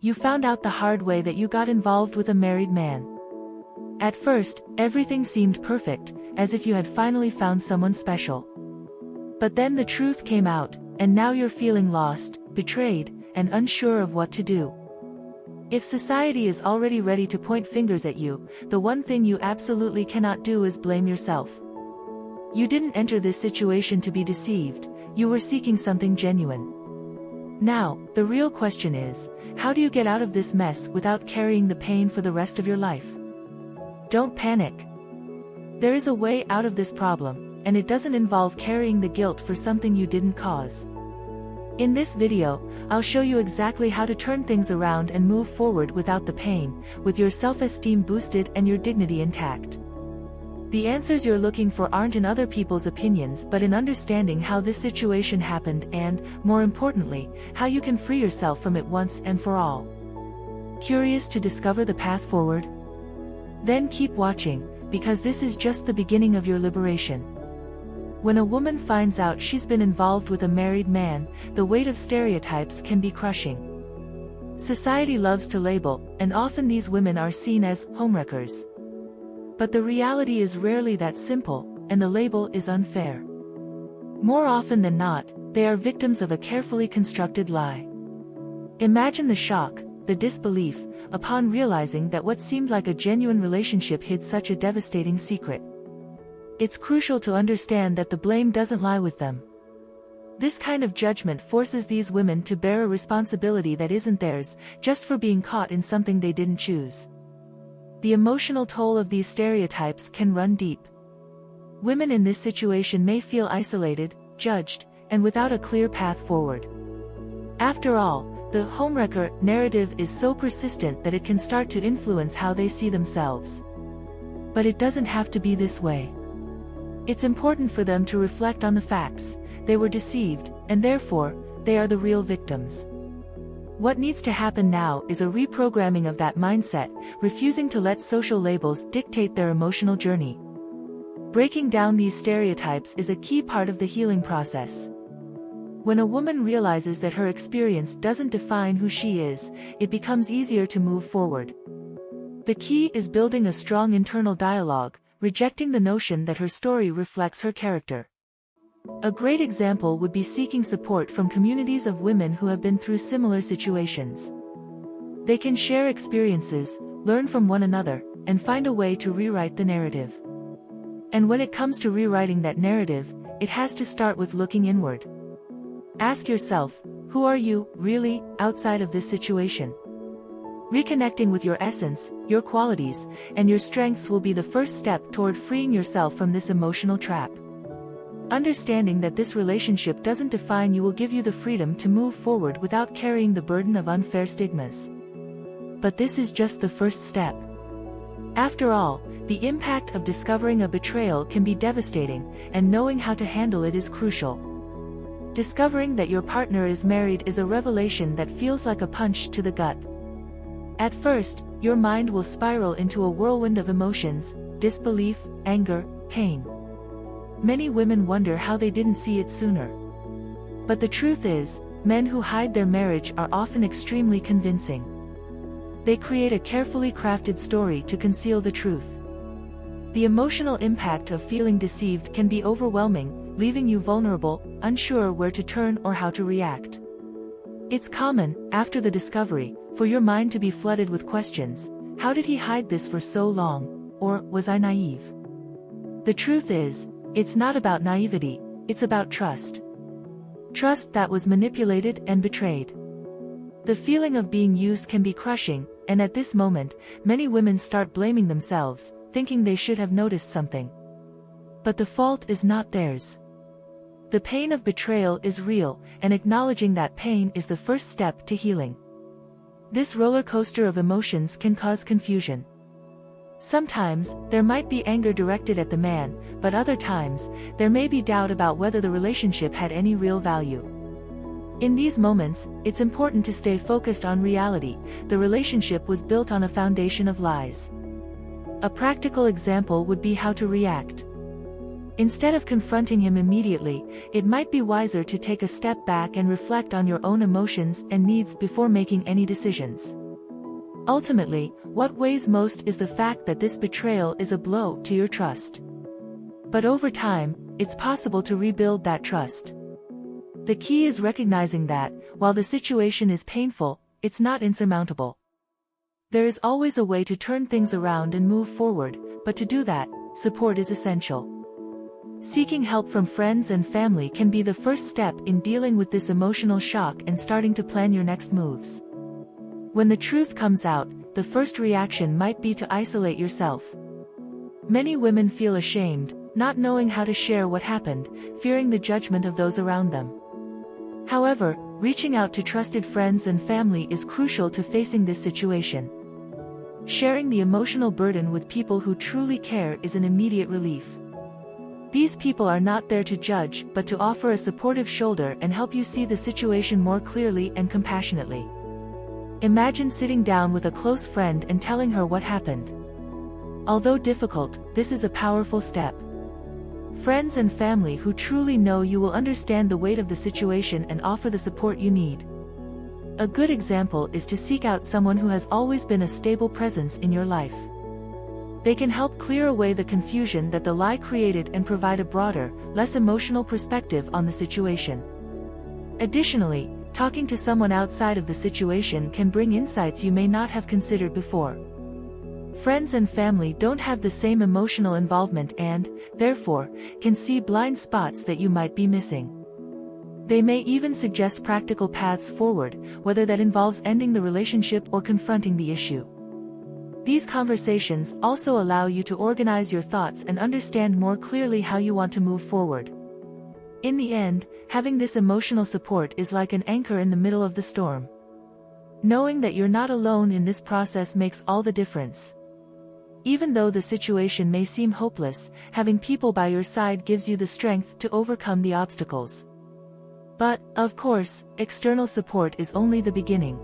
You found out the hard way that you got involved with a married man. At first, everything seemed perfect, as if you had finally found someone special. But then the truth came out, and now you're feeling lost, betrayed, and unsure of what to do. If society is already ready to point fingers at you, the one thing you absolutely cannot do is blame yourself. You didn't enter this situation to be deceived, you were seeking something genuine. Now, the real question is, how do you get out of this mess without carrying the pain for the rest of your life? Don't panic. There is a way out of this problem, and it doesn't involve carrying the guilt for something you didn't cause. In this video, I'll show you exactly how to turn things around and move forward without the pain, with your self-esteem boosted and your dignity intact. The answers you're looking for aren't in other people's opinions but in understanding how this situation happened and, more importantly, how you can free yourself from it once and for all. Curious to discover the path forward? Then keep watching, because this is just the beginning of your liberation. When a woman finds out she's been involved with a married man, the weight of stereotypes can be crushing. Society loves to label, and often these women are seen as homewreckers. But the reality is rarely that simple, and the label is unfair. More often than not, they are victims of a carefully constructed lie. Imagine the shock, the disbelief, upon realizing that what seemed like a genuine relationship hid such a devastating secret. It's crucial to understand that the blame doesn't lie with them. This kind of judgment forces these women to bear a responsibility that isn't theirs, just for being caught in something they didn't choose. The emotional toll of these stereotypes can run deep. Women in this situation may feel isolated, judged, and without a clear path forward. After all, the homewrecker narrative is so persistent that it can start to influence how they see themselves. But it doesn't have to be this way. It's important for them to reflect on the facts. They were deceived, and therefore, they are the real victims. What needs to happen now is a reprogramming of that mindset, refusing to let social labels dictate their emotional journey. Breaking down these stereotypes is a key part of the healing process. When a woman realizes that her experience doesn't define who she is, it becomes easier to move forward. The key is building a strong internal dialogue, rejecting the notion that her story reflects her character. A great example would be seeking support from communities of women who have been through similar situations. They can share experiences, learn from one another, and find a way to rewrite the narrative. And when it comes to rewriting that narrative, it has to start with looking inward. Ask yourself, who are you, really, outside of this situation? Reconnecting with your essence, your qualities, and your strengths will be the first step toward freeing yourself from this emotional trap. Understanding that this relationship doesn't define you will give you the freedom to move forward without carrying the burden of unfair stigmas. But this is just the first step. After all, the impact of discovering a betrayal can be devastating, and knowing how to handle it is crucial. Discovering that your partner is married is a revelation that feels like a punch to the gut. At first, your mind will spiral into a whirlwind of emotions: disbelief, anger, pain. Many women wonder how they didn't see it sooner. But the truth is, men who hide their marriage are often extremely convincing. They create a carefully crafted story to conceal the truth. The emotional impact of feeling deceived can be overwhelming, leaving you vulnerable, unsure where to turn or how to react. It's common, after the discovery, for your mind to be flooded with questions. How did he hide this for so long? Or, was I naive? The truth is, it's not about naivety, it's about trust. Trust that was manipulated and betrayed. The feeling of being used can be crushing, and at this moment, many women start blaming themselves, thinking they should have noticed something. But the fault is not theirs. The pain of betrayal is real, and acknowledging that pain is the first step to healing. This roller coaster of emotions can cause confusion. Sometimes, there might be anger directed at the man, but other times, there may be doubt about whether the relationship had any real value. In these moments, it's important to stay focused on reality. The relationship was built on a foundation of lies. A practical example would be how to react. Instead of confronting him immediately, it might be wiser to take a step back and reflect on your own emotions and needs before making any decisions. Ultimately, what weighs most is the fact that this betrayal is a blow to your trust. But over time, it's possible to rebuild that trust. The key is recognizing that, while the situation is painful, it's not insurmountable. There is always a way to turn things around and move forward, but to do that, support is essential. Seeking help from friends and family can be the first step in dealing with this emotional shock and starting to plan your next moves. When the truth comes out, the first reaction might be to isolate yourself. Many women feel ashamed, not knowing how to share what happened, fearing the judgment of those around them. However, reaching out to trusted friends and family is crucial to facing this situation. Sharing the emotional burden with people who truly care is an immediate relief. These people are not there to judge, but to offer a supportive shoulder and help you see the situation more clearly and compassionately. Imagine sitting down with a close friend and telling her what happened. Although difficult, this is a powerful step. Friends and family who truly know you will understand the weight of the situation and offer the support you need. A good example is to seek out someone who has always been a stable presence in your life. They can help clear away the confusion that the lie created and provide a broader, less emotional perspective on the situation. Additionally, talking to someone outside of the situation can bring insights you may not have considered before. Friends and family don't have the same emotional involvement and, therefore, can see blind spots that you might be missing. They may even suggest practical paths forward, whether that involves ending the relationship or confronting the issue. These conversations also allow you to organize your thoughts and understand more clearly how you want to move forward. In the end, having this emotional support is like an anchor in the middle of the storm. Knowing that you're not alone in this process makes all the difference. Even though the situation may seem hopeless, having people by your side gives you the strength to overcome the obstacles. But, of course, external support is only the beginning.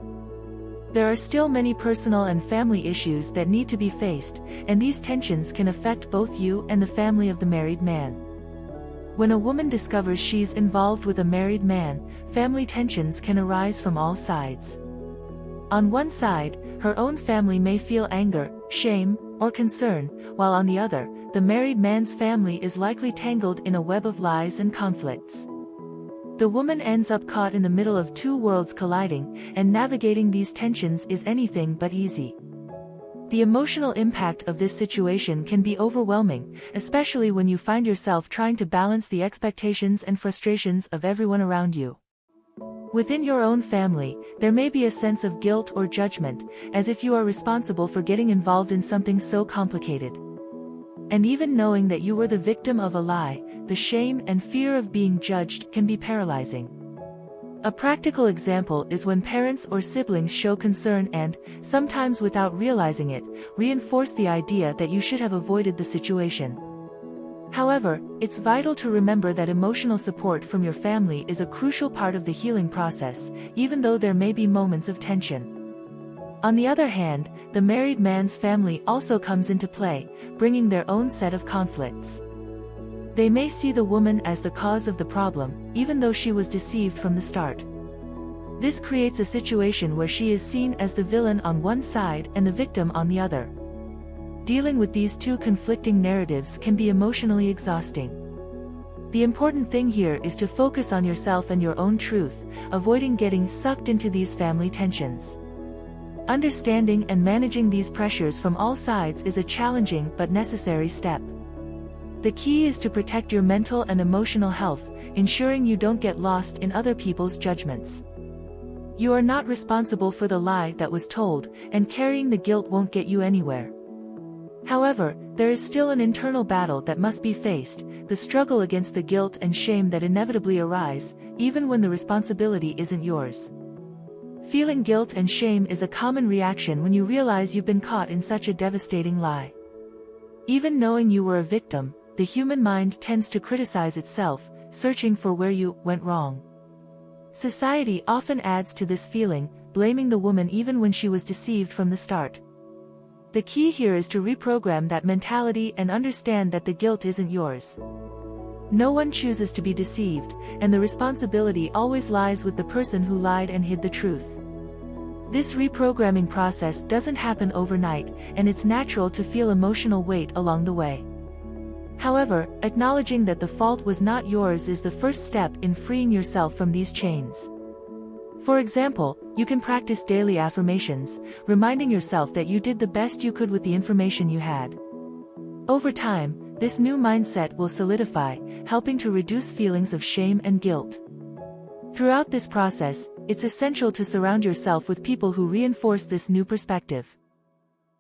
There are still many personal and family issues that need to be faced, and these tensions can affect both you and the family of the married man. When a woman discovers she's involved with a married man, family tensions can arise from all sides. On one side, her own family may feel anger, shame, or concern, while on the other, the married man's family is likely tangled in a web of lies and conflicts. The woman ends up caught in the middle of two worlds colliding, and navigating these tensions is anything but easy. The emotional impact of this situation can be overwhelming, especially when you find yourself trying to balance the expectations and frustrations of everyone around you. Within your own family, there may be a sense of guilt or judgment, as if you are responsible for getting involved in something so complicated. And even knowing that you were the victim of a lie, the shame and fear of being judged can be paralyzing. A practical example is when parents or siblings show concern and, sometimes without realizing it, reinforce the idea that you should have avoided the situation. However, it's vital to remember that emotional support from your family is a crucial part of the healing process, even though there may be moments of tension. On the other hand, the married man's family also comes into play, bringing their own set of conflicts. They may see the woman as the cause of the problem, even though she was deceived from the start. This creates a situation where she is seen as the villain on one side and the victim on the other. Dealing with these two conflicting narratives can be emotionally exhausting. The important thing here is to focus on yourself and your own truth, avoiding getting sucked into these family tensions. Understanding and managing these pressures from all sides is a challenging but necessary step. The key is to protect your mental and emotional health, ensuring you don't get lost in other people's judgments. You are not responsible for the lie that was told, and carrying the guilt won't get you anywhere. However, there is still an internal battle that must be faced, the struggle against the guilt and shame that inevitably arise, even when the responsibility isn't yours. Feeling guilt and shame is a common reaction when you realize you've been caught in such a devastating lie. Even knowing you were a victim, the human mind tends to criticize itself, searching for where you went wrong. Society often adds to this feeling, blaming the woman even when she was deceived from the start. The key here is to reprogram that mentality and understand that the guilt isn't yours. No one chooses to be deceived, and the responsibility always lies with the person who lied and hid the truth. This reprogramming process doesn't happen overnight, and it's natural to feel emotional weight along the way. However, acknowledging that the fault was not yours is the first step in freeing yourself from these chains. For example, you can practice daily affirmations, reminding yourself that you did the best you could with the information you had. Over time, this new mindset will solidify, helping to reduce feelings of shame and guilt. Throughout this process, it's essential to surround yourself with people who reinforce this new perspective.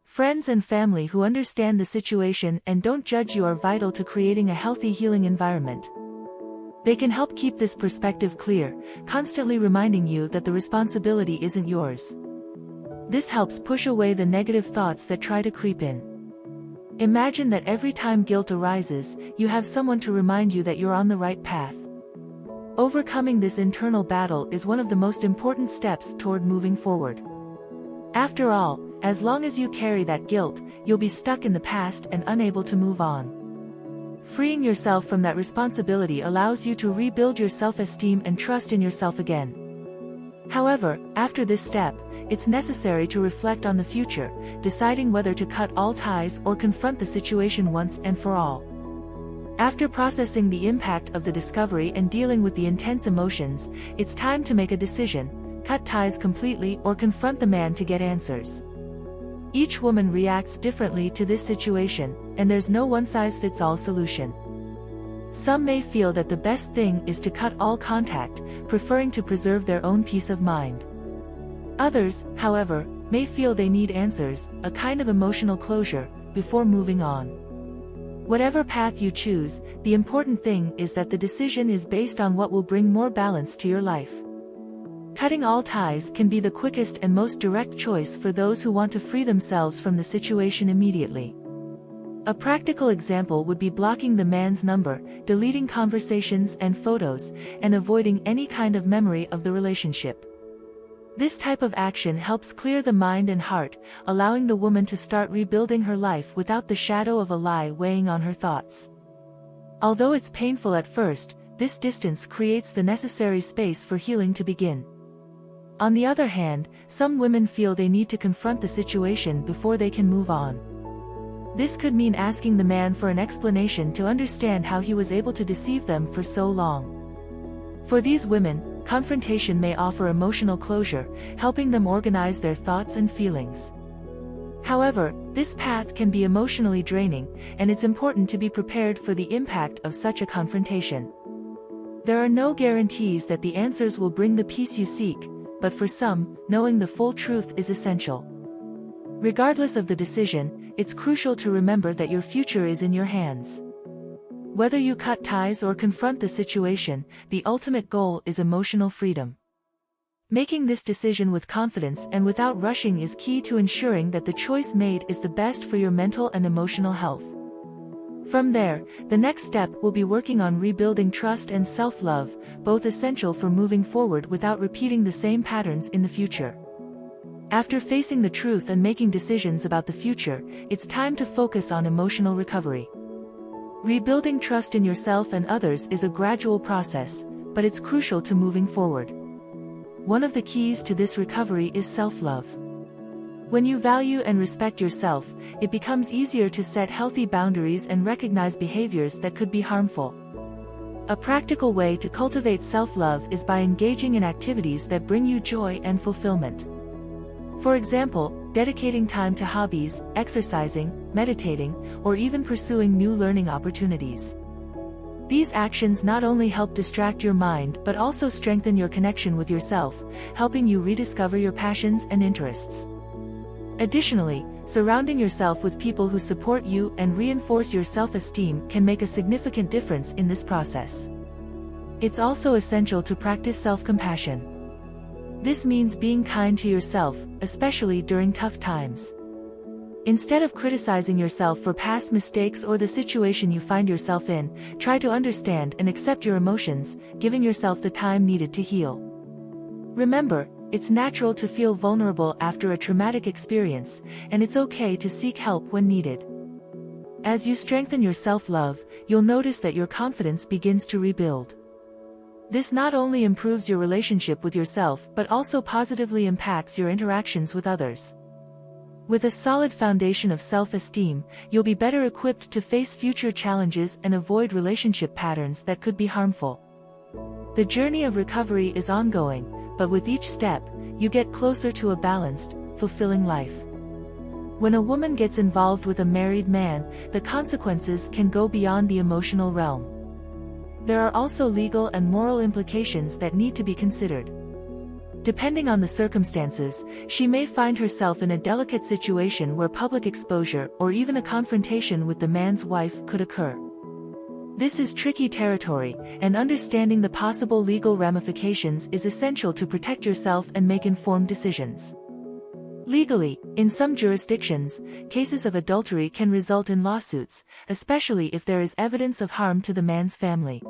Friends and family who understand the situation and don't judge you are vital to creating a healthy healing environment. They can help keep this perspective clear, constantly reminding you that the responsibility isn't yours. This helps push away the negative thoughts that try to creep in. Imagine that every time guilt arises, you have someone to remind you that you're on the right path. Overcoming this internal battle is one of the most important steps toward moving forward. After all, as long as you carry that guilt, you'll be stuck in the past and unable to move on. Freeing yourself from that responsibility allows you to rebuild your self-esteem and trust in yourself again. However, after this step, it's necessary to reflect on the future, deciding whether to cut all ties or confront the situation once and for all. After processing the impact of the discovery and dealing with the intense emotions, it's time to make a decision: cut ties completely or confront the man to get answers. Each woman reacts differently to this situation, and there's no one-size-fits-all solution. Some may feel that the best thing is to cut all contact, preferring to preserve their own peace of mind. Others, however, may feel they need answers, a kind of emotional closure, before moving on. Whatever path you choose, the important thing is that the decision is based on what will bring more balance to your life. Cutting all ties can be the quickest and most direct choice for those who want to free themselves from the situation immediately. A practical example would be blocking the man's number, deleting conversations and photos, and avoiding any kind of memory of the relationship. This type of action helps clear the mind and heart, allowing the woman to start rebuilding her life without the shadow of a lie weighing on her thoughts. Although it's painful at first, this distance creates the necessary space for healing to begin. On the other hand, some women feel they need to confront the situation before they can move on. This could mean asking the man for an explanation to understand how he was able to deceive them for so long. For these women, confrontation may offer emotional closure, helping them organize their thoughts and feelings. However, this path can be emotionally draining, and it's important to be prepared for the impact of such a confrontation. There are no guarantees that the answers will bring the peace you seek, but for some, knowing the full truth is essential. Regardless of the decision, it's crucial to remember that your future is in your hands. Whether you cut ties or confront the situation, the ultimate goal is emotional freedom. Making this decision with confidence and without rushing is key to ensuring that the choice made is the best for your mental and emotional health. From there, the next step will be working on rebuilding trust and self-love, both essential for moving forward without repeating the same patterns in the future. After facing the truth and making decisions about the future, it's time to focus on emotional recovery. Rebuilding trust in yourself and others is a gradual process, but it's crucial to moving forward. One of the keys to this recovery is self-love. When you value and respect yourself, it becomes easier to set healthy boundaries and recognize behaviors that could be harmful. A practical way to cultivate self-love is by engaging in activities that bring you joy and fulfillment. For example, dedicating time to hobbies, exercising, meditating, or even pursuing new learning opportunities. These actions not only help distract your mind but also strengthen your connection with yourself, helping you rediscover your passions and interests. Additionally, surrounding yourself with people who support you and reinforce your self-esteem can make a significant difference in this process. It's also essential to practice self-compassion. This means being kind to yourself, especially during tough times. Instead of criticizing yourself for past mistakes or the situation you find yourself in, try to understand and accept your emotions, giving yourself the time needed to heal. Remember, it's natural to feel vulnerable after a traumatic experience, and it's okay to seek help when needed. As you strengthen your self-love, you'll notice that your confidence begins to rebuild. This not only improves your relationship with yourself but also positively impacts your interactions with others. With a solid foundation of self-esteem, you'll be better equipped to face future challenges and avoid relationship patterns that could be harmful. The journey of recovery is ongoing, but with each step, you get closer to a balanced, fulfilling life. When a woman gets involved with a married man, the consequences can go beyond the emotional realm. There are also legal and moral implications that need to be considered. Depending on the circumstances, she may find herself in a delicate situation where public exposure or even a confrontation with the man's wife could occur. This is tricky territory, and understanding the possible legal ramifications is essential to protect yourself and make informed decisions. Legally, in some jurisdictions, cases of adultery can result in lawsuits, especially if there is evidence of harm to the man's family.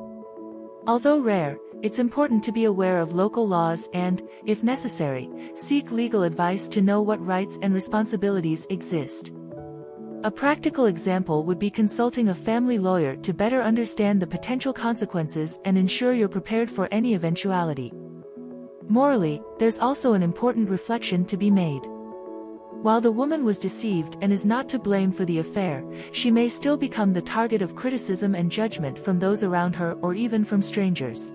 Although rare, it's important to be aware of local laws and, if necessary, seek legal advice to know what rights and responsibilities exist. A practical example would be consulting a family lawyer to better understand the potential consequences and ensure you're prepared for any eventuality. Morally, there's also an important reflection to be made. While the woman was deceived and is not to blame for the affair, she may still become the target of criticism and judgment from those around her or even from strangers.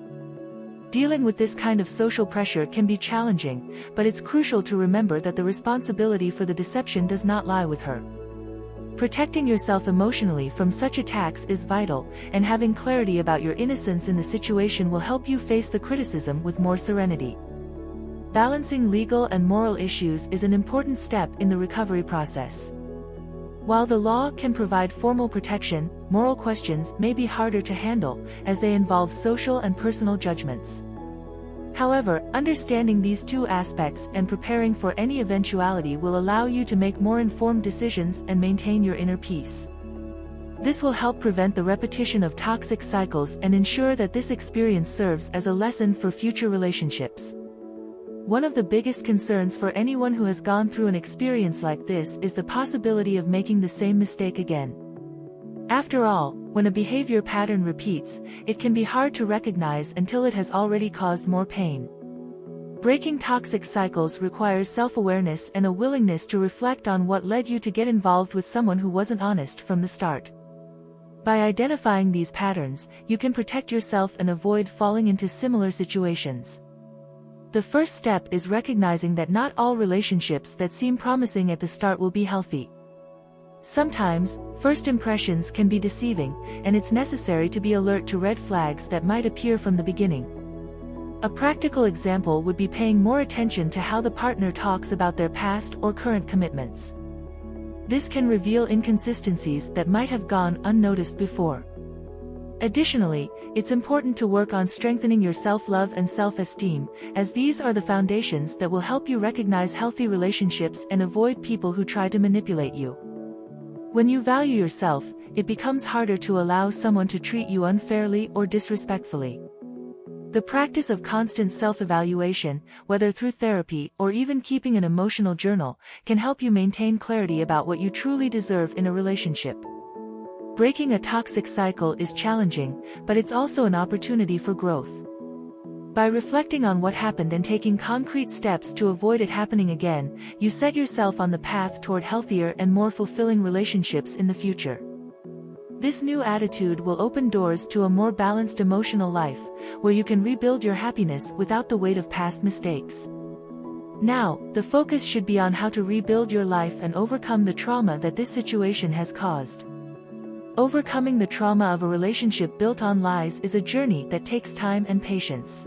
Dealing with this kind of social pressure can be challenging, but it's crucial to remember that the responsibility for the deception does not lie with her. Protecting yourself emotionally from such attacks is vital, and having clarity about your innocence in the situation will help you face the criticism with more serenity. Balancing legal and moral issues is an important step in the recovery process. While the law can provide formal protection, moral questions may be harder to handle, as they involve social and personal judgments. However, understanding these two aspects and preparing for any eventuality will allow you to make more informed decisions and maintain your inner peace. This will help prevent the repetition of toxic cycles and ensure that this experience serves as a lesson for future relationships. One of the biggest concerns for anyone who has gone through an experience like this is the possibility of making the same mistake again. After all, when a behavior pattern repeats, it can be hard to recognize until it has already caused more pain. Breaking toxic cycles requires self-awareness and a willingness to reflect on what led you to get involved with someone who wasn't honest from the start. By identifying these patterns, you can protect yourself and avoid falling into similar situations. The first step is recognizing that not all relationships that seem promising at the start will be healthy. Sometimes, first impressions can be deceiving, and it's necessary to be alert to red flags that might appear from the beginning. A practical example would be paying more attention to how the partner talks about their past or current commitments. This can reveal inconsistencies that might have gone unnoticed before. Additionally, it's important to work on strengthening your self-love and self-esteem, as these are the foundations that will help you recognize healthy relationships and avoid people who try to manipulate you. When you value yourself, it becomes harder to allow someone to treat you unfairly or disrespectfully. The practice of constant self-evaluation, whether through therapy or even keeping an emotional journal, can help you maintain clarity about what you truly deserve in a relationship. Breaking a toxic cycle is challenging, but it's also an opportunity for growth. By reflecting on what happened and taking concrete steps to avoid it happening again, you set yourself on the path toward healthier and more fulfilling relationships in the future. This new attitude will open doors to a more balanced emotional life, where you can rebuild your happiness without the weight of past mistakes. Now, the focus should be on how to rebuild your life and overcome the trauma that this situation has caused. Overcoming the trauma of a relationship built on lies is a journey that takes time and patience.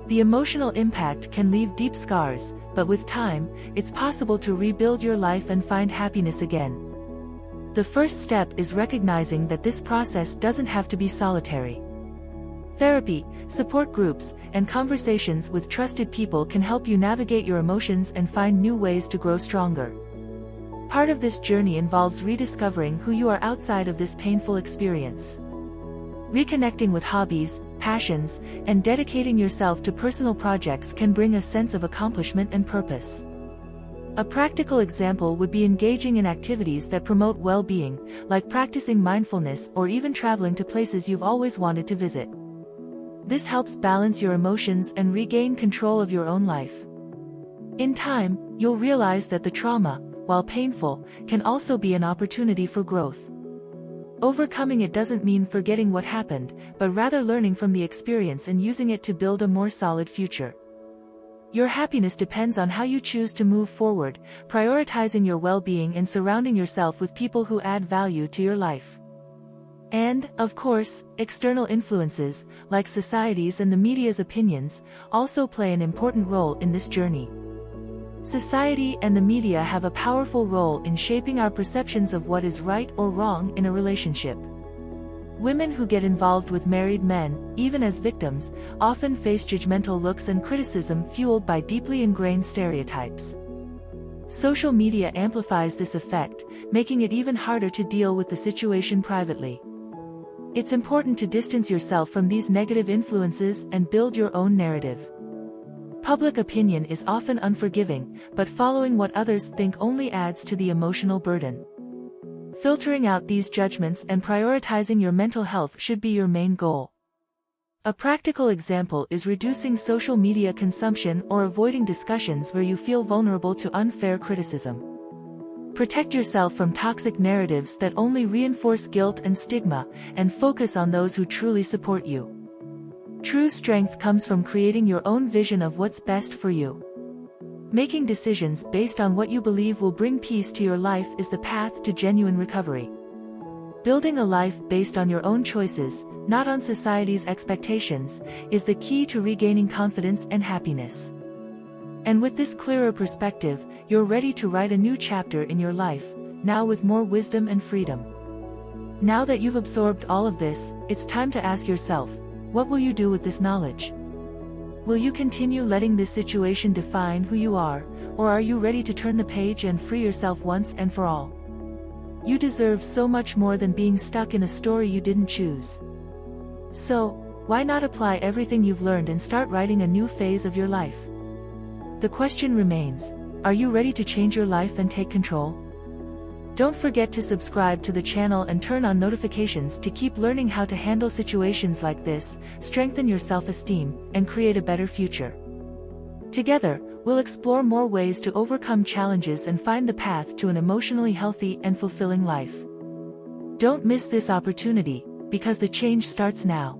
The emotional impact can leave deep scars, but with time, it's possible to rebuild your life and find happiness again. The first step is recognizing that this process doesn't have to be solitary. Therapy, support groups, and conversations with trusted people can help you navigate your emotions and find new ways to grow stronger. Part of this journey involves rediscovering who you are outside of this painful experience. Reconnecting with hobbies, passions, and dedicating yourself to personal projects can bring a sense of accomplishment and purpose. A practical example would be engaging in activities that promote well-being, like practicing mindfulness or even traveling to places you've always wanted to visit. This helps balance your emotions and regain control of your own life. In time, you'll realize that the trauma, while painful, can also be an opportunity for growth. Overcoming it doesn't mean forgetting what happened, but rather learning from the experience and using it to build a more solid future. Your happiness depends on how you choose to move forward, prioritizing your well-being and surrounding yourself with people who add value to your life. And, of course, external influences, like society's and the media's opinions, also play an important role in this journey. Society and the media have a powerful role in shaping our perceptions of what is right or wrong in a relationship. Women who get involved with married men, even as victims, often face judgmental looks and criticism fueled by deeply ingrained stereotypes. Social media amplifies this effect, making it even harder to deal with the situation privately. It's important to distance yourself from these negative influences and build your own narrative. Public opinion is often unforgiving, but following what others think only adds to the emotional burden. Filtering out these judgments and prioritizing your mental health should be your main goal. A practical example is reducing social media consumption or avoiding discussions where you feel vulnerable to unfair criticism. Protect yourself from toxic narratives that only reinforce guilt and stigma, and focus on those who truly support you. True strength comes from creating your own vision of what's best for you. Making decisions based on what you believe will bring peace to your life is the path to genuine recovery. Building a life based on your own choices, not on society's expectations, is the key to regaining confidence and happiness. And with this clearer perspective, you're ready to write a new chapter in your life, now with more wisdom and freedom. Now that you've absorbed all of this, it's time to ask yourself, what will you do with this knowledge? Will you continue letting this situation define who you are, or are you ready to turn the page and free yourself once and for all? You deserve so much more than being stuck in a story you didn't choose. So, why not apply everything you've learned and start writing a new phase of your life? The question remains, are you ready to change your life and take control? Don't forget to subscribe to the channel and turn on notifications to keep learning how to handle situations like this, strengthen your self-esteem, and create a better future. Together, we'll explore more ways to overcome challenges and find the path to an emotionally healthy and fulfilling life. Don't miss this opportunity, because the change starts now.